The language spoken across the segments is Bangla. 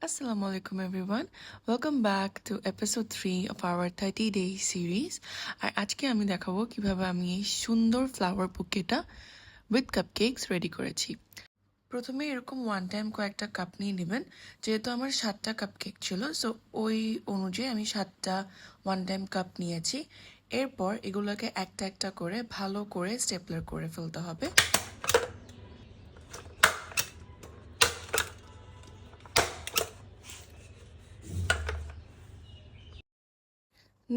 Assalamu alaikum everyone. Welcome back to episode 3 of our 30-day series. আর আজকে আমি দেখাবো কিভাবে আমি এই সুন্দর ফ্লাওয়ার বুকেটা উইথ কাপকেকস রেডি করেছি। প্রথমে এরকম ওয়ান টাইম কয়েকটা কাপ নিয়ে নেবেন। যেহেতু আমার 7টা কাপকেক ছিল, সো ওই অনুযায়ী আমি 7টা ওয়ান টাইম কাপ নিয়েছি। এরপর এগুলোকে একটা একটা করে ভালো করে স্টেপলার করে ফেলতে হবে।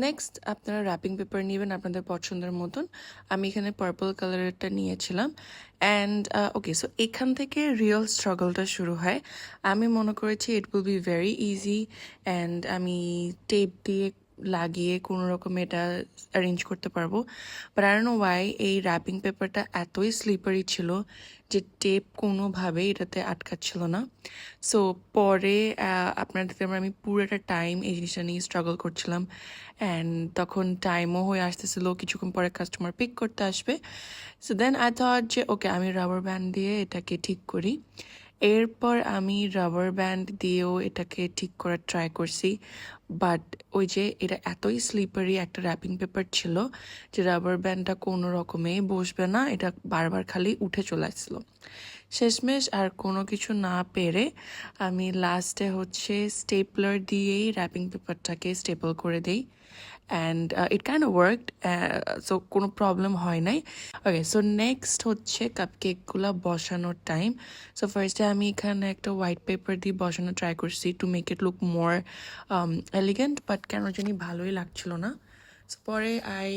নেক্সট আপনারা র্যাপিং পেপার নেবেন আপনাদের পছন্দের মতন। আমি এখানে পার্পল কালারেরটা নিয়েছিলাম। অ্যান্ড ওকে, সো এখান থেকে রিয়েল স্ট্রাগলটা শুরু হয়। আমি মনে করেছি it will be very easy and আমি টেপ দিয়ে লাগিয়ে কোনো রকম এটা অ্যারেঞ্জ করতে পারবো। But I don't know Y এই র্যাপিং পেপারটা এতই স্লিপারি ছিল যে টেপ কোনোভাবেই এটাতে আটকাচ্ছিল না। সো পরে আপনাদের আমি পুরোটা টাইম এই জিনিসটা নিয়ে স্ট্রাগল করছিলাম। অ্যান্ড তখন টাইমও হয়ে আসতেছিল, কিছুক্ষণ পরে কাস্টমার পিক করতে আসবে। সো দেন আই থট যে ওকে আমি রাবার ব্যান্ড দিয়ে এটাকে ঠিক করি। এরপর আমি রাবার ব্যান্ড দিয়েও এটাকে ঠিক করার ট্রাই করছি, বাট ওই যে এটা এতই স্লিপারি একটা র্যাপিং পেপার ছিল যে রাবার ব্যান্ডটা কোনো রকমেই বসবে না, এটা বারবার খালি উঠে চলে আসছিল। শেষমেশ আর কোনো কিছু না পেরে আমি লাস্টে স্টেপলার দিয়েই র্যাপিং পেপারটাকে স্টেপল করে দিই। And it kind of worked, so কোনো প্রবলেম হয় নাই। ওকে, সো নেক্সট কাপকেকগুলো বসানোর টাইম। সো ফার্স্টে আমি এখানে একটা হোয়াইট পেপার দিয়ে বসানো ট্রাই করছি to make it look more elegant, but কেন জানি ভালোই লাগছিল না। সো পরে I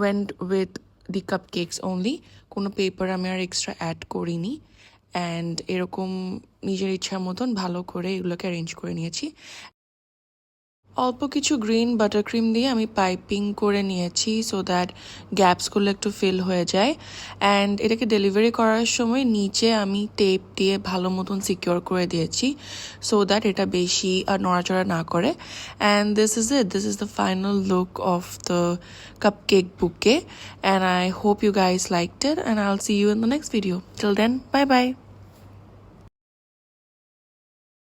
went with the কাপকেকস only, কোনো পেপার আমি আর এক্সট্রা অ্যাড করিনি। অ্যান্ড এরকম নিজের ইচ্ছা মতন ভালো করে এগুলোকে অ্যারেঞ্জ করে নিয়েছি। অল্প কিছু গ্রিন বাটার ক্রিম দিয়ে আমি পাইপিং করে নিয়েছি সো দ্যাট গ্যাপসগুলো একটু ফিল হয়ে যায়। অ্যান্ড এটাকে ডেলিভারি করার সময় নিচে আমি টেপ দিয়ে ভালো মতন সিকিওর করে দিয়েছি সো দ্যাট এটা বেশি নড়াচড়া না করে। And this is the final look of the cupcake bouquet, and I hope you guys liked it, and I'll see you in the next video. Till then, bye bye.